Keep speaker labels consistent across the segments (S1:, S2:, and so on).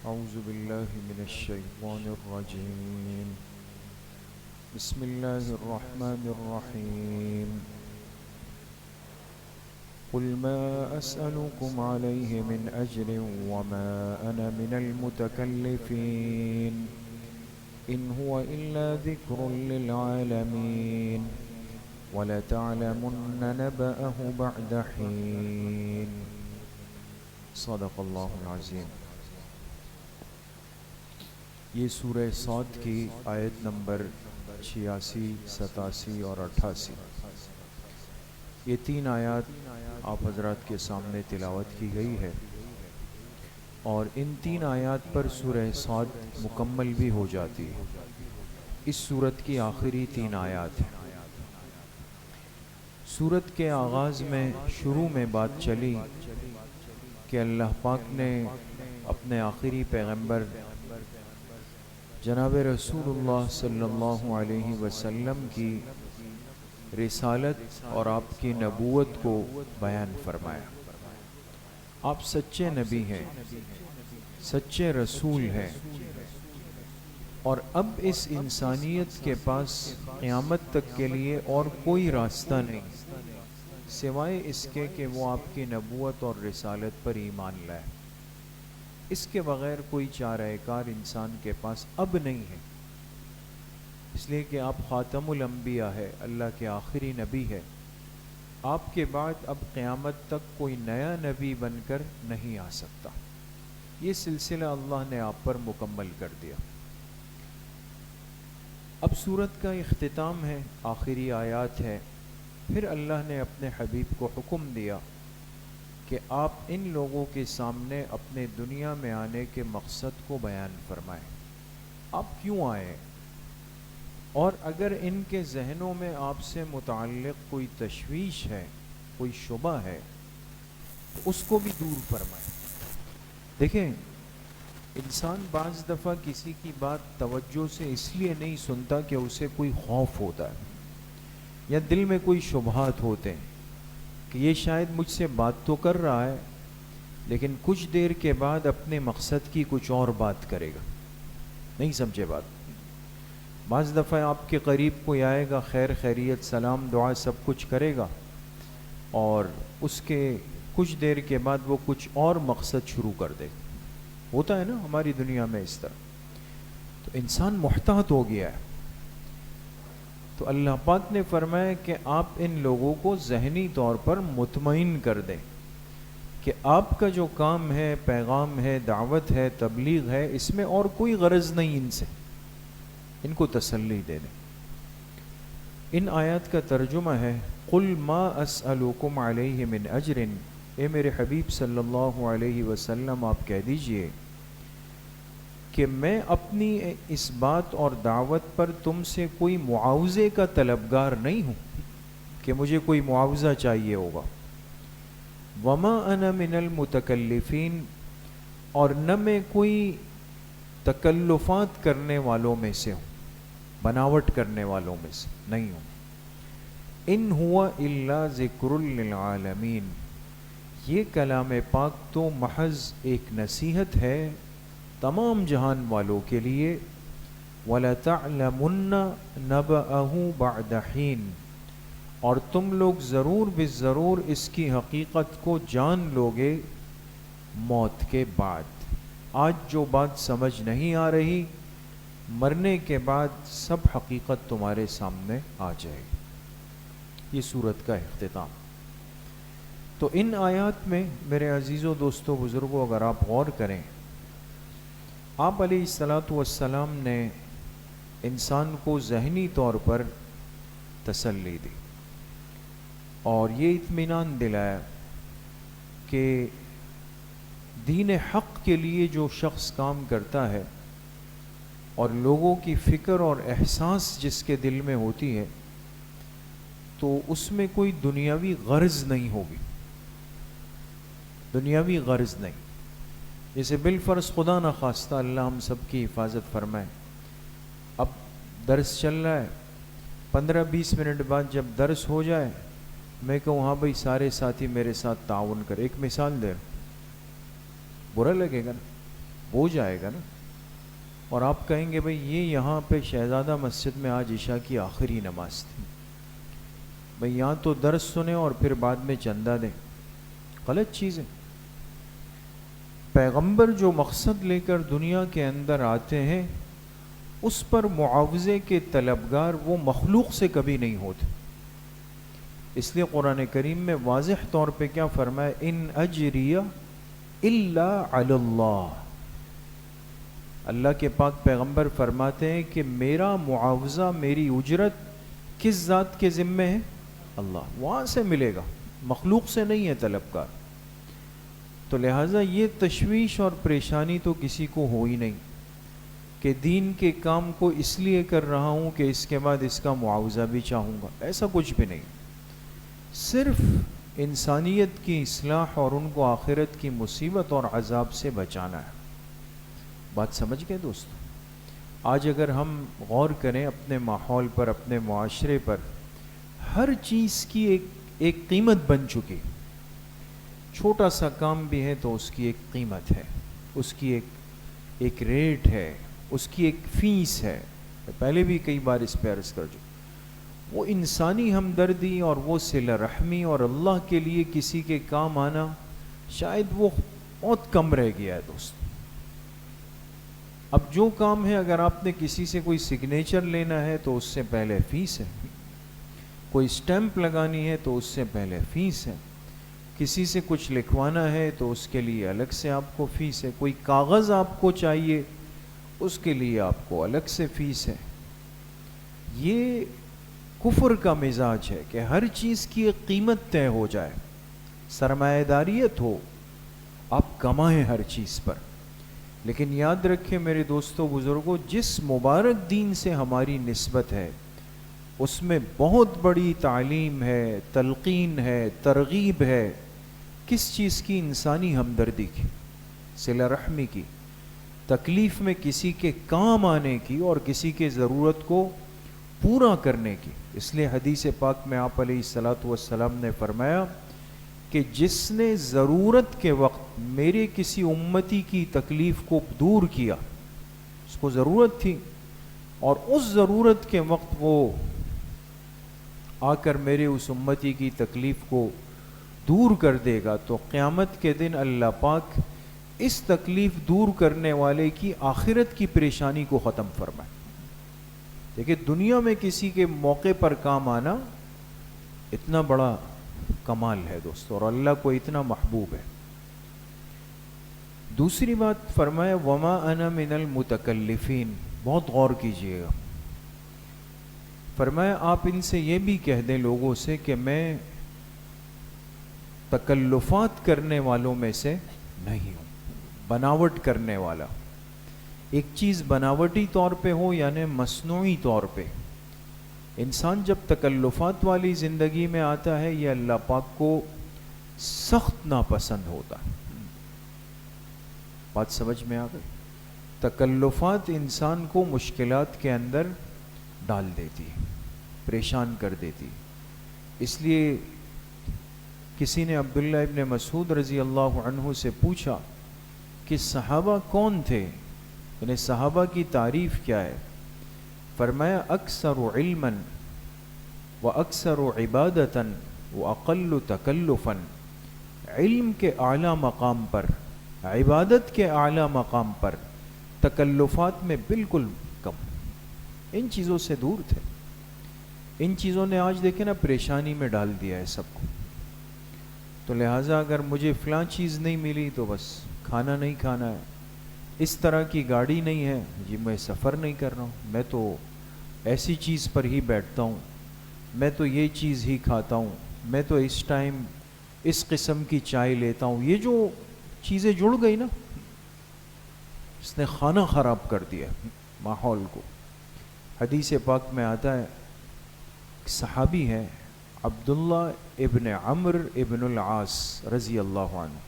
S1: أعوذ بالله من الشيطان الرجيم. بسم الله الرحمن الرحيم. قل ما أسألكم عليه من أجر وما أنا من المتكلفين إن هو إلا ذكر للعالمين ولتعلمن نبأه بعد حين. صدق اللہ العظیم. یہ سورہ صاد کی آیت نمبر 86, 87 اور 88. یہ 3 آیات آپ حضرات کے سامنے تلاوت کی گئی ہے، اور ان 3 آیات پر سورہ صاد مکمل بھی ہو جاتی ہے. اس سورت کی آخری 3 آیات ہیں. سورت کے آغاز میں شروع میں بات چلی کہ اللہ پاک نے اپنے آخری پیغمبر جناب رسول اللہ صلی اللہ علیہ وسلم کی رسالت اور آپ کی نبوت کو بیان فرمایا. آپ سچے نبی ہیں، سچے رسول ہیں، اور اب اس انسانیت کے پاس قیامت تک کے لیے اور کوئی راستہ نہیں سوائے اس کے کہ وہ آپ کی نبوت اور رسالت پر ایمان لائے. اس کے بغیر کوئی چارہ کار انسان کے پاس اب نہیں ہے، اس لیے کہ آپ خاتم الانبیاء ہے، اللہ کے آخری نبی ہے. آپ کے بعد اب قیامت تک کوئی نیا نبی بن کر نہیں آ سکتا. یہ سلسلہ اللہ نے آپ پر مکمل کر دیا. اب سورت کا اختتام ہے، آخری آیات ہے. پھر اللہ نے اپنے حبیب کو حکم دیا کہ آپ ان لوگوں کے سامنے اپنے دنیا میں آنے کے مقصد کو بیان فرمائیں. آپ کیوں آئے، اور اگر ان کے ذہنوں میں آپ سے متعلق کوئی تشویش ہے، کوئی شبہ ہے، تو اس کو بھی دور فرمائیں. دیکھیں، انسان بعض دفعہ کسی کی بات توجہ سے اس لیے نہیں سنتا کہ اسے کوئی خوف ہوتا ہے یا دل میں کوئی شبہات ہوتے ہیں کہ یہ شاید مجھ سے بات تو کر رہا ہے لیکن کچھ دیر کے بعد اپنے مقصد کی کچھ اور بات کرے گا. نہیں سمجھے بات؟ بعض دفعہ آپ کے قریب کوئی آئے گا، خیر خیریت، سلام دعا سب کچھ کرے گا، اور اس کے کچھ دیر کے بعد وہ کچھ اور مقصد شروع کر دے گا. ہوتا ہے نا ہماری دنیا میں اس طرح. تو انسان محتاط ہو گیا ہے. تو اللہ پاک نے فرمایا کہ آپ ان لوگوں کو ذہنی طور پر مطمئن کر دیں کہ آپ کا جو کام ہے، پیغام ہے، دعوت ہے، تبلیغ ہے، اس میں اور کوئی غرض نہیں ان سے. ان کو تسلی دے دیں. ان آیات کا ترجمہ ہے قل ما اسألکم علیہ من اجر. اے میرے حبیب صلی اللہ علیہ وسلم، آپ کہہ دیجئے کہ میں اپنی اس بات اور دعوت پر تم سے کوئی معاوضے کا طلبگار نہیں ہوں کہ مجھے کوئی معاوضہ چاہیے ہوگا. وما انا من المتکلفین، اور نہ میں کوئی تکلفات کرنے والوں میں سے ہوں، بناوٹ کرنے والوں میں سے نہیں ہوں. ان ہوا الا ذکر للعالمین، یہ کلام پاک تو محض ایک نصیحت ہے تمام جہان والوں کے لیے. وَلَتَعْلَمُنَّ نَبَأَهُ بَعْدَ حِينٍ، اور تم لوگ ضرور بالضرور اس کی حقیقت کو جان لوگے موت کے بعد. آج جو بات سمجھ نہیں آ رہی، مرنے کے بعد سب حقیقت تمہارے سامنے آ جائے گی. یہ سورت کا اختتام. تو ان آیات میں میرے عزیزوں، دوستوں، بزرگوں، اگر آپ غور کریں، آپ علیہ الصلاۃ والسلام نے انسان کو ذہنی طور پر تسلی دی اور یہ اطمینان دلایا کہ دین حق کے لیے جو شخص کام کرتا ہے اور لوگوں کی فکر اور احساس جس کے دل میں ہوتی ہے، تو اس میں کوئی دنیاوی غرض نہیں ہوگی. دنیاوی غرض نہیں. جیسے بالفرض خدا نہ خواستہ، اللہ ہم سب کی حفاظت فرمائے، اب درس چل رہا ہے، 15-20 منٹ بعد جب درس ہو جائے میں کہوں ہاں بھائی سارے ساتھی میرے ساتھ تعاون کرے. ایک مثال دے، برا لگے گا نا؟ بوجھ آئے گا نا. اور آپ کہیں گے بھئی یہ یہاں پہ شہزادہ مسجد میں آج عشاء کی آخری نماز تھی، بھئی یہاں تو درس سنیں اور پھر بعد میں چندہ دیں. غلط چیز ہے. پیغمبر جو مقصد لے کر دنیا کے اندر آتے ہیں اس پر معاوضے کے طلبگار وہ مخلوق سے کبھی نہیں ہوتے. اس لیے قرآن کریم میں واضح طور پہ کیا فرمایا، ان اجریہ الا علی اللہ. اللہ کے پاک پیغمبر فرماتے ہیں کہ میرا معاوضہ، میری اجرت کس ذات کے ذمے ہے؟ اللہ. وہاں سے ملے گا، مخلوق سے نہیں ہے طلبگار. تو لہٰذا یہ تشویش اور پریشانی تو کسی کو ہو ہی نہیں کہ دین کے کام کو اس لیے کر رہا ہوں کہ اس کے بعد اس کا معاوضہ بھی چاہوں گا. ایسا کچھ بھی نہیں. صرف انسانیت کی اصلاح اور ان کو آخرت کی مصیبت اور عذاب سے بچانا ہے. بات سمجھ گئے دوستو؟ آج اگر ہم غور کریں اپنے ماحول پر، اپنے معاشرے پر، ہر چیز کی ایک قیمت بن چکی. چھوٹا سا کام بھی ہے تو اس کی ایک قیمت ہے، اس کی ایک ریٹ ہے، اس کی ایک فیس ہے. پہلے بھی کئی بار اس پہ عرض کر چکا. وہ انسانی ہمدردی اور وہ صلہ رحمی اور اللہ کے لیے کسی کے کام آنا شاید وہ بہت کم رہ گیا ہے دوست. اب جو کام ہے، اگر آپ نے کسی سے کوئی سگنیچر لینا ہے تو اس سے پہلے فیس ہے، کوئی سٹیمپ لگانی ہے تو اس سے پہلے فیس ہے، کسی سے کچھ لکھوانا ہے تو اس کے لیے الگ سے آپ کو فیس ہے، کوئی کاغذ آپ کو چاہیے اس کے لیے آپ کو الگ سے فیس ہے. یہ کفر کا مزاج ہے کہ ہر چیز کی ایک قیمت طے ہو جائے، سرمایہ داریت ہو، آپ کمائیں ہر چیز پر. لیکن یاد رکھیں میرے دوستوں بزرگوں، جس مبارک دین سے ہماری نسبت ہے اس میں بہت بڑی تعلیم ہے، تلقین ہے، ترغیب ہے. کس چیز کی؟ انسانی ہمدردی کی، صلہ رحمی کی، تکلیف میں کسی کے کام آنے کی اور کسی کے ضرورت کو پورا کرنے کی. اس لیے حدیث پاک میں آپ علیہ الصلاۃ والسلام نے فرمایا کہ جس نے ضرورت کے وقت میرے کسی امتی کی تکلیف کو دور کیا، اس کو ضرورت تھی اور اس ضرورت کے وقت وہ آ کر میرے اس امتی کی تکلیف کو دور کر دے گا، تو قیامت کے دن اللہ پاک اس تکلیف دور کرنے والے کی آخرت کی پریشانی کو ختم فرمائے. دیکھیں دنیا میں کسی کے موقع پر کام آنا اتنا بڑا کمال ہے دوستو، اور اللہ کو اتنا محبوب ہے. دوسری بات فرمایا وما انا من المتکلفین. بہت غور کیجئے گا. فرمایا آپ ان سے یہ بھی کہہ دیں لوگوں سے کہ میں تکلفات کرنے والوں میں سے نہیں ہوں، بناوٹ کرنے والا. ایک چیز بناوٹی طور پہ ہو یعنی مصنوعی طور پہ، انسان جب تکلفات والی زندگی میں آتا ہے یہ اللہ پاک کو سخت ناپسند ہوتا ہے. بات سمجھ میں آ گئی؟ تکلفات انسان کو مشکلات کے اندر ڈال دیتی، پریشان کر دیتی. اس لیے کسی نے عبداللہ ابن مسعود رضی اللہ عنہ سے پوچھا کہ صحابہ کون تھے، یعنی صحابہ کی تعریف کیا ہے؟ فرمایا اکثر علما و اکثر عبادتا و اقل تکلفا. علم کے اعلیٰ مقام پر، عبادت کے اعلیٰ مقام پر، تکلفات میں بالکل کم. ان چیزوں سے دور تھے. ان چیزوں نے آج دیکھیں نا پریشانی میں ڈال دیا ہے سب کو. تو لہٰذا اگر مجھے فلاں چیز نہیں ملی تو بس کھانا نہیں کھانا ہے، اس طرح کی گاڑی نہیں ہے جی میں سفر نہیں کر رہا ہوں، میں تو ایسی چیز پر ہی بیٹھتا ہوں، میں تو یہ چیز ہی کھاتا ہوں، میں تو اس ٹائم اس قسم کی چائے لیتا ہوں. یہ جو چیزیں جڑ گئی نا اس نے کھانا خراب کر دیا ماحول کو. حدیث پاک میں آتا ہے، صحابی ہے عبداللہ ابن عمرو ابن العاص رضی اللہ عنہ،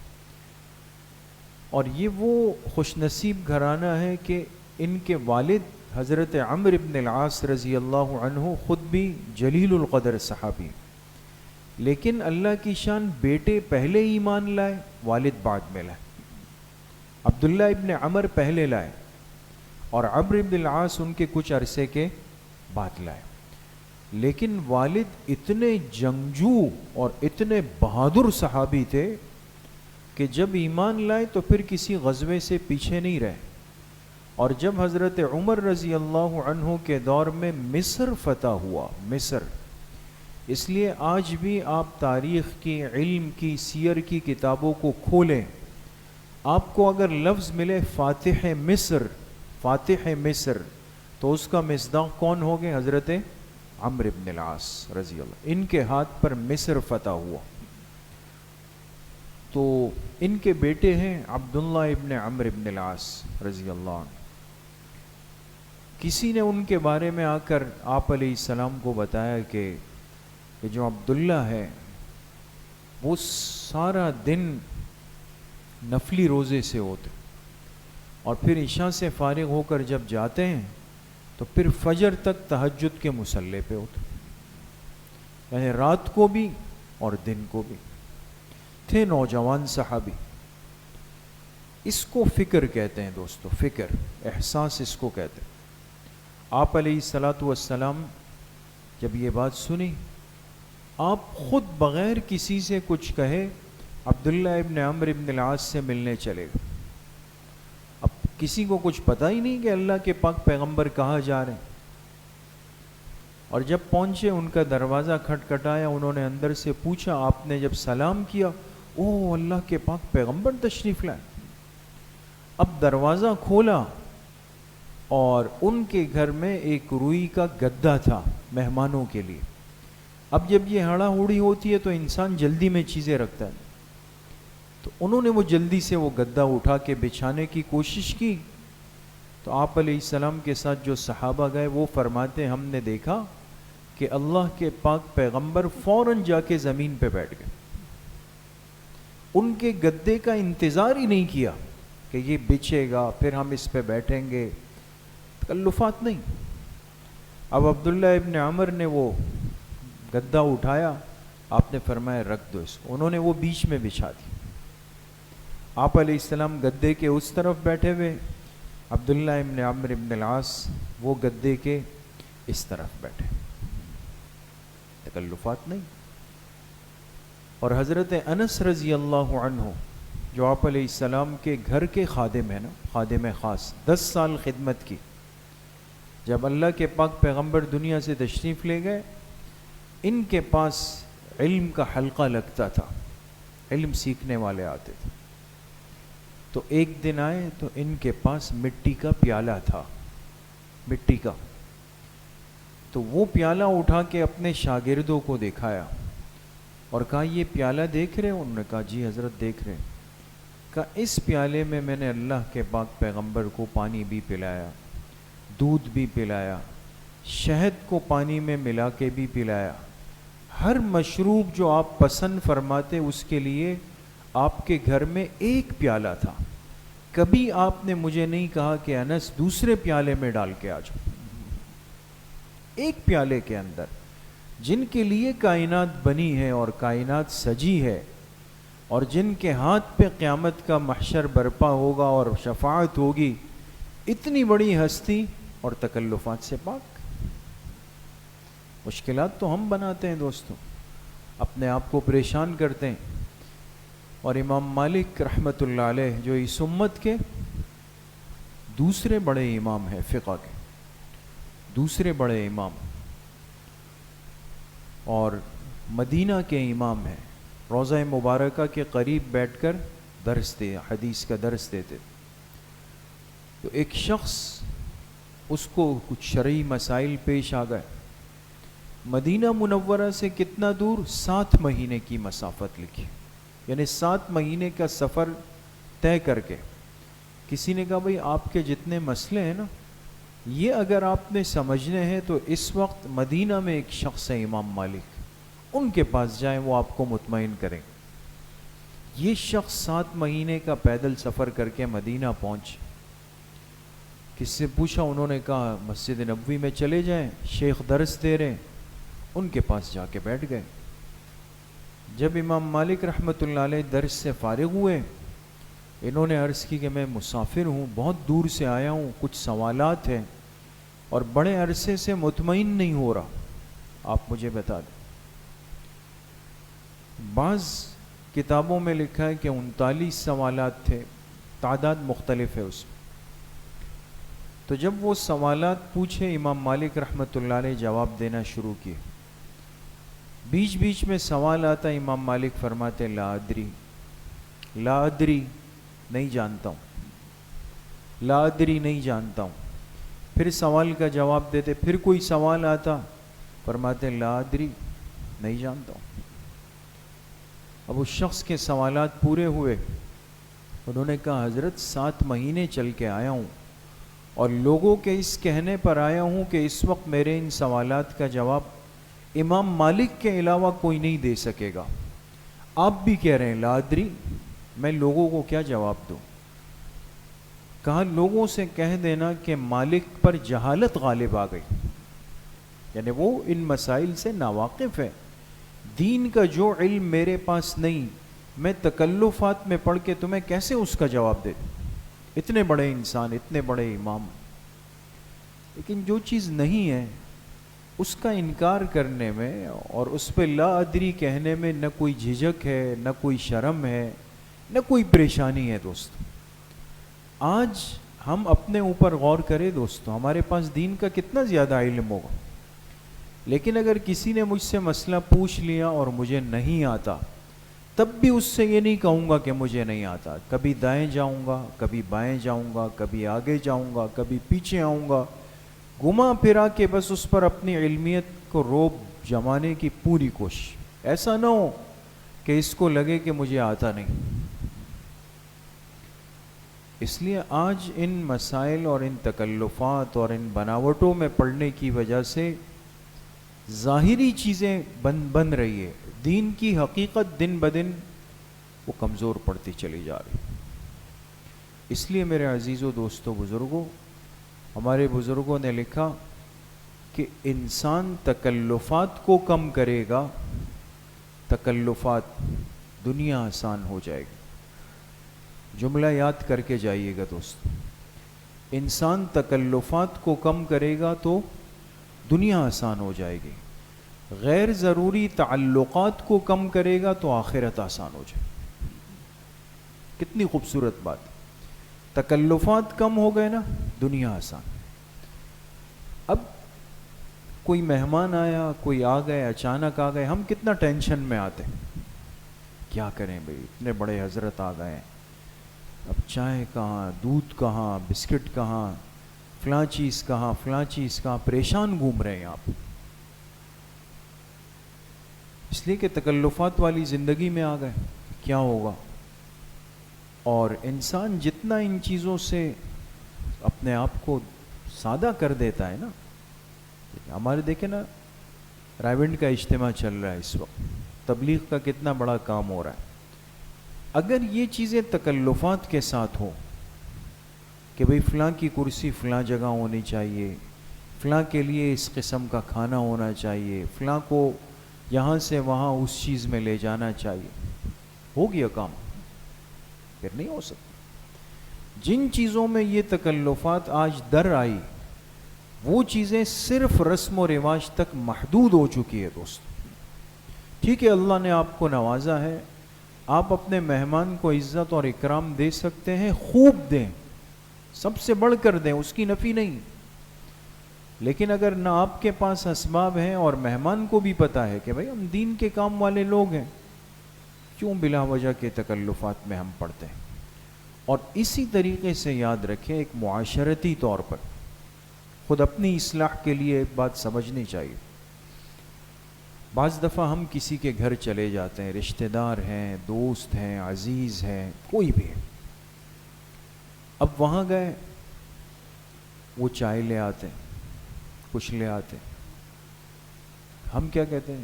S1: اور یہ وہ خوش نصیب گھرانہ ہے کہ ان کے والد حضرت عمرو ابن العاص رضی اللہ عنہ خود بھی جلیل القدر صحابی، لیکن اللہ کی شان بیٹے پہلے ایمان لائے، والد بعد میں لائے. عبداللہ ابن عمر پہلے لائے اور عمرو بن العاص ان کے کچھ عرصے کے بعد لائے، لیکن والد اتنے جنگجو اور اتنے بہادر صحابی تھے کہ جب ایمان لائے تو پھر کسی غزوے سے پیچھے نہیں رہے، اور جب حضرت عمر رضی اللہ عنہ کے دور میں مصر فتح ہوا، مصر، اس لیے آج بھی آپ تاریخ کی، علم کی، سیر کی کتابوں کو کھولیں، آپ کو اگر لفظ ملے فاتح مصر، فاتح مصر، تو اس کا مصداق کون ہو گئے؟ حضرت عمرو بن العاص رضی اللہ، ان کے ہاتھ پر مصر فتح ہوا۔ تو ان کے بیٹے ہیں عبداللہ ابن عمرو بن العاص رضی اللہ عنہ۔ کسی نے ان کے بارے میں آ کر آپ علیہ السلام کو بتایا کہ جو عبداللہ ہے وہ سارا دن نفلی روزے سے ہوتے، اور پھر عشاء سے فارغ ہو کر جب جاتے ہیں تو پھر فجر تک تہجد کے مصلے پہ ہوتے، یعنی رات کو بھی اور دن کو بھی۔ تھے نوجوان صحابی۔ اس کو فکر کہتے ہیں دوستو، فکر، احساس اس کو کہتے ہیں۔ آپ علیہ الصلاۃ والسلام جب یہ بات سنی، آپ خود بغیر کسی سے کچھ کہے عبداللہ ابن عمرو ابن العاص سے ملنے چلے گئے۔ اب کسی کو کچھ پتہ ہی نہیں کہ اللہ کے پاک پیغمبر کہاں جا رہے ہیں، اور جب پہنچے ان کا دروازہ کھٹکھٹایا، انہوں نے اندر سے پوچھا، آپ نے جب سلام کیا، او اللہ کے پاک پیغمبر تشریف لائے۔ اب دروازہ کھولا اور ان کے گھر میں ایک روئی کا گدا تھا مہمانوں کے لیے۔ اب جب یہ ہڑا ہوڑی ہوتی ہے تو انسان جلدی میں چیزیں رکھتا ہے، تو انہوں نے وہ جلدی سے وہ گدا اٹھا کے بچھانے کی کوشش کی، تو آپ علیہ السلام کے ساتھ جو صحابہ گئے وہ فرماتے، ہم نے دیکھا کہ اللہ کے پاک پیغمبر فوراً جا کے زمین پہ بیٹھ گئے، ان کے گدے کا انتظار ہی نہیں کیا کہ یہ بچھے گا پھر ہم اس پہ بیٹھیں گے، تکلفات نہیں۔ اب عبداللہ ابن عمر نے وہ گدا اٹھایا، آپ نے فرمایا رکھ دو اس کو، انہوں نے وہ بیچ میں بچھا دی۔ آپ علیہ السلام گدے کے اس طرف بیٹھے ہوئے، عبداللہ ابن عمرو ابن العاص وہ گدے کے اس طرف بیٹھے، تکلفات نہیں۔ اور حضرت انس رضی اللہ عنہ جو آپ علیہ السلام کے گھر کے خادم ہیں نا، خادم خاص، 10 سال خدمت کی، جب اللہ کے پاک پیغمبر دنیا سے تشریف لے گئے، ان کے پاس علم کا حلقہ لگتا تھا، علم سیکھنے والے آتے تھے۔ تو ایک دن آئے تو ان کے پاس مٹی کا پیالہ تھا، مٹی کا، تو وہ پیالہ اٹھا کے اپنے شاگردوں کو دکھایا اور کہا یہ پیالہ دیکھ رہے ہو؟ انہوں نے کہا جی حضرت دیکھ رہے ہیں۔ کہا اس پیالے میں میں نے اللہ کے پاک پیغمبر کو پانی بھی پلایا، دودھ بھی پلایا، شہد کو پانی میں ملا کے بھی پلایا، ہر مشروب جو آپ پسند فرماتے اس کے لیے آپ کے گھر میں ایک پیالہ تھا۔ کبھی آپ نے مجھے نہیں کہا کہ انس دوسرے پیالے میں ڈال کے آ جاؤ۔ ایک پیالے کے اندر جن کے لیے کائنات بنی ہے اور کائنات سجی ہے، اور جن کے ہاتھ پہ قیامت کا محشر برپا ہوگا اور شفاعت ہوگی، اتنی بڑی ہستی اور تکلفات سے پاک۔ مشکلات تو ہم بناتے ہیں دوستوں، اپنے آپ کو پریشان کرتے ہیں۔ اور امام مالک رحمۃ اللہ علیہ جو اس امت کے دوسرے بڑے امام ہیں، فقہ کے دوسرے بڑے امام، اور مدینہ کے امام ہیں، روضہ مبارکہ کے قریب بیٹھ کر درس دے، حدیث کا درس دیتے۔ تو ایک شخص اس کو کچھ شرعی مسائل پیش آ گئے، مدینہ منورہ سے کتنا دور؟ 7 مہینے کی مسافت لکھی، یعنی 7 مہینے کا سفر طے کر کے۔ کسی نے کہا بھئی آپ کے جتنے مسئلے ہیں نا، یہ اگر آپ نے سمجھنے ہیں تو اس وقت مدینہ میں ایک شخص ہے امام مالک، ان کے پاس جائیں، وہ آپ کو مطمئن کریں۔ یہ شخص 7 مہینے کا پیدل سفر کر کے مدینہ پہنچ، کس سے پوچھا؟ انہوں نے کہا مسجد نبوی میں چلے جائیں، شیخ درس دے رہے ہیں، ان کے پاس جا کے بیٹھ گئے۔ جب امام مالک رحمۃ اللہ علیہ درس سے فارغ ہوئے انہوں نے عرض کی کہ میں مسافر ہوں، بہت دور سے آیا ہوں، کچھ سوالات ہیں اور بڑے عرصے سے مطمئن نہیں ہو رہا، آپ مجھے بتا دیں۔ بعض کتابوں میں لکھا ہے کہ 39 سوالات تھے، تعداد مختلف ہے اس میں۔ تو جب وہ سوالات پوچھے، امام مالک رحمۃ اللہ علیہ جواب دینا شروع کیے۔ بیچ بیچ میں سوال آتا، امام مالک فرماتے لا ادری، لا ادری، نہیں جانتا ہوں، لا ادری، نہیں جانتا ہوں۔ پھر سوال کا جواب دیتے، پھر کوئی سوال آتا، فرماتے لا ادری، نہیں جانتا ہوں۔ اب اس شخص کے سوالات پورے ہوئے، انہوں نے کہا حضرت 7 مہینے چل کے آیا ہوں اور لوگوں کے اس کہنے پر آیا ہوں کہ اس وقت میرے ان سوالات کا جواب امام مالک کے علاوہ کوئی نہیں دے سکے گا۔ آپ بھی کہہ رہے ہیں لا ادری، میں لوگوں کو کیا جواب دوں؟ کہا لوگوں سے کہہ دینا کہ مالک پر جہالت غالب آ گئی، یعنی وہ ان مسائل سے ناواقف ہے، دین کا جو علم میرے پاس نہیں، میں تکلفات میں پڑھ کے تمہیں کیسے اس کا جواب دے دوں؟ اتنے بڑے انسان، اتنے بڑے امام، لیکن جو چیز نہیں ہے اس کا انکار کرنے میں اور اس پہ لا ادری کہنے میں نہ کوئی جھجک ہے، نہ کوئی شرم ہے، نہ کوئی پریشانی ہے۔ دوستو آج ہم اپنے اوپر غور کریں دوستو، ہمارے پاس دین کا کتنا زیادہ علم ہوگا، لیکن اگر کسی نے مجھ سے مسئلہ پوچھ لیا اور مجھے نہیں آتا، تب بھی اس سے یہ نہیں کہوں گا کہ مجھے نہیں آتا، کبھی دائیں جاؤں گا، کبھی بائیں جاؤں گا، کبھی آگے جاؤں گا، کبھی پیچھے آؤں گا، گھما پھرا کے بس اس پر اپنی علمیت کو روب جمانے کی پوری کوشش۔ ایسا نہ ہو کہ اس کو لگے کہ مجھے آتا نہیں۔ اس لیے آج ان مسائل اور ان تکلفات اور ان بناوٹوں میں پڑنے کی وجہ سے ظاہری چیزیں بن رہی ہے، دین کی حقیقت دن بدن وہ کمزور پڑتی چلی جا رہی۔ اس لیے میرے عزیزوں، دوستوں، بزرگوں، ہمارے بزرگوں نے لکھا کہ انسان تکلفات کو کم کرے گا، تکلفات، دنیا آسان ہو جائے گی۔ جملہ یاد کر کے جائیے گا دوست، انسان تکلفات کو کم کرے گا تو دنیا آسان ہو جائے گی، غیر ضروری تعلقات کو کم کرے گا تو آخرت آسان ہو جائے گی۔ کتنی خوبصورت بات، تکلفات کم ہو گئے نا، دنیا آسان۔ اب کوئی مہمان آیا، کوئی آ گئے، اچانک آ گئے، ہم کتنا ٹینشن میں آتے، کیا کریں بھئی، اتنے بڑے حضرت آ گئے، اب چائے کہاں، دودھ کہاں، بسکٹ کہاں، فلاں چیز کہاں، فلاں چیز کہاں، پریشان گھوم رہے ہیں آپ۔ اس لیے کہ تکلفات والی زندگی میں آ گئے، کیا ہوگا؟ اور انسان جتنا ان چیزوں سے اپنے آپ کو سادہ کر دیتا ہے نا، ہمارے دیکھیں نا، رائیونڈ کا اجتماع چل رہا ہے اس وقت، تبلیغ کا کتنا بڑا کام ہو رہا ہے۔ اگر یہ چیزیں تکلفات کے ساتھ ہو کہ بھئی فلاں کی کرسی فلاں جگہ ہونی چاہیے، فلاں کے لیے اس قسم کا کھانا ہونا چاہیے، فلاں کو یہاں سے وہاں اس چیز میں لے جانا چاہیے، ہو گیا کام؟ پھر نہیں ہو سکتا۔ جن چیزوں میں یہ تکلفات آج در آئی، وہ چیزیں صرف رسم و رواج تک محدود ہو چکی ہے دوست۔ ٹھیک ہے، اللہ نے آپ کو نوازا ہے، آپ اپنے مہمان کو عزت اور اکرام دے سکتے ہیں، خوب دیں، سب سے بڑھ کر دیں، اس کی نفی نہیں، لیکن اگر نہ آپ کے پاس اسباب ہیں اور مہمان کو بھی پتا ہے کہ بھئی ہم دین کے کام والے لوگ ہیں، کیوں بلا وجہ کے تکلفات میں ہم پڑتے ہیں؟ اور اسی طریقے سے یاد رکھیں، ایک معاشرتی طور پر خود اپنی اصلاح کے لیے ایک بات سمجھنی چاہیے۔ بعض دفعہ ہم کسی کے گھر چلے جاتے ہیں، رشتہ دار ہیں، دوست ہیں، عزیز ہیں، کوئی بھی ہے، اب وہاں گئے، وہ چائے لے آتے ہیں، کچھ لے آتے ہیں، ہم کیا کہتے ہیں؟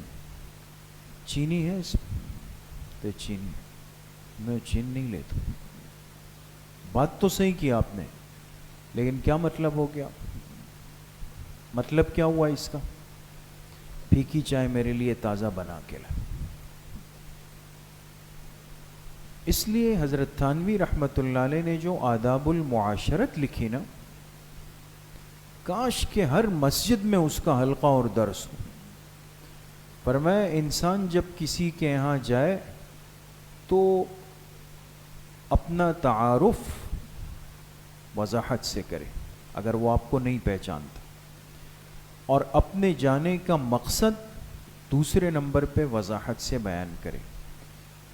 S1: چینی ہے اس میں؟ چینی، میں چینی نہیں لیتا۔ بات تو صحیح کی آپ نے، لیکن کیا مطلب ہو گیا؟ مطلب کیا ہوا اس کا؟ پھیکی چائے میرے لیے تازہ بنا کے لا۔ اس لیے حضرت تھانوی رحمۃ اللہ علیہ نے جو آداب المعاشرت لکھی نا، کاش کہ ہر مسجد میں اس کا حلقہ اور درس ہو۔ فرمایا انسان جب کسی کے یہاں جائے تو اپنا تعارف وضاحت سے کرے اگر وہ آپ کو نہیں پہچانتا، اور اپنے جانے کا مقصد دوسرے نمبر پہ وضاحت سے بیان کرے۔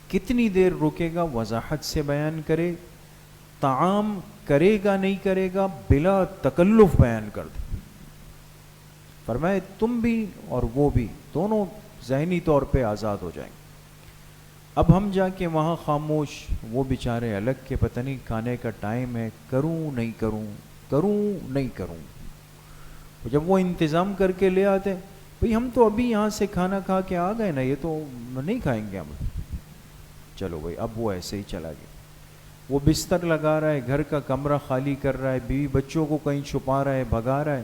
S1: کتنی دیر رکے گا وضاحت سے بیان کرے، طعام کرے گا نہیں کرے گا بلا تکلف بیان کر دے۔ فرمائے تم بھی اور وہ بھی دونوں ذہنی طور پہ آزاد ہو جائیں گے۔ اب ہم جا کے وہاں خاموش، وہ بیچارے الگ کے پتہ نہیں کھانے کا ٹائم ہے، کروں نہیں کروں، کروں نہیں کروں۔ جب وہ انتظام کر کے لے آتے، بھئی ہم تو ابھی یہاں سے کھانا کھا کے آ گئے نا، یہ تو نہیں کھائیں گے ہم۔ چلو بھئی، اب وہ ایسے ہی چلا گیا۔ وہ بستر لگا رہا ہے، گھر کا کمرہ خالی کر رہا ہے، بیوی بچوں کو کہیں چھپا رہا ہے، بھگا رہا ہے۔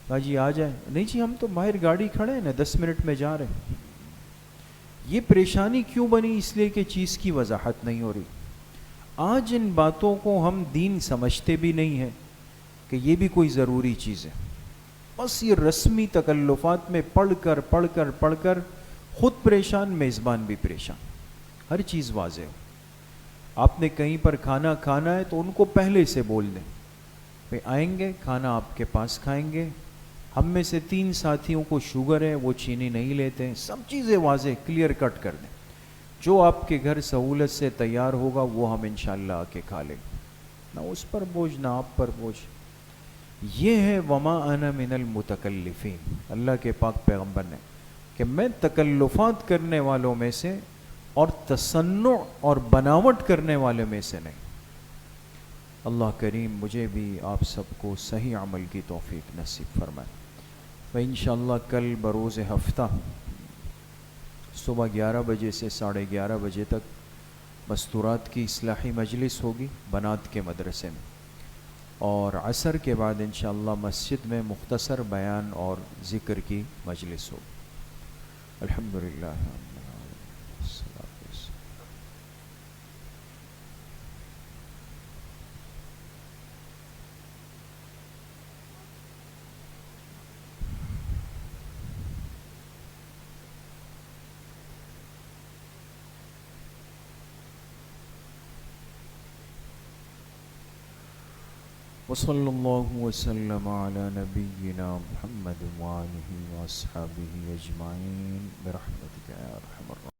S1: کہا جی آ جائیں، نہیں جی ہم تو باہر گاڑی کھڑے ہیں نا، 10 منٹ میں جا رہے ہیں۔ یہ پریشانی کیوں بنی؟ اس لیے کہ چیز کی وضاحت نہیں ہو رہی۔ آج ان باتوں کو ہم دین سمجھتے بھی نہیں ہیں کہ یہ بھی کوئی ضروری چیز ہے، بس یہ رسمی تکلفات میں پڑھ کر خود پریشان، میزبان بھی پریشان۔ ہر چیز واضح ہو۔ آپ نے کہیں پر کھانا کھانا ہے تو ان کو پہلے سے بول دیں، بھئی آئیں گے کھانا آپ کے پاس کھائیں گے، ہم میں سے 3 ساتھیوں کو شوگر ہے، وہ چینی نہیں لیتے ہیں۔ سب چیزیں واضح کلیئر کٹ کر دیں، جو آپ کے گھر سہولت سے تیار ہوگا وہ ہم انشاءاللہ آ کے کھا لیں گے، نہ اس پر بوجھ نہ آپ پر بوجھ۔ یہ ہے وما انا من المتکلفین، اللہ کے پاک پیغمبر نے، کہ میں تکلفات کرنے والوں میں سے اور تصنع اور بناوٹ کرنے والے میں سے نہیں۔ اللہ کریم مجھے بھی آپ سب کو صحیح عمل کی توفیق نصیب فرمائے۔ انشاءاللہ کل بروز ہفتہ صبح 11 بجے سے 11:30 بجے تک مستورات کی اصلاحی مجلس ہوگی بنات کے مدرسے میں، اور عصر کے بعد انشاءاللہ مسجد میں مختصر بیان اور ذکر کی مجلس ہوگی۔ الحمدللہ۔ وصلی اللہ وسلم علی نبینا محمد وآلہ واصحابہ اجمعین برحمتک یا ارحم الراحمین۔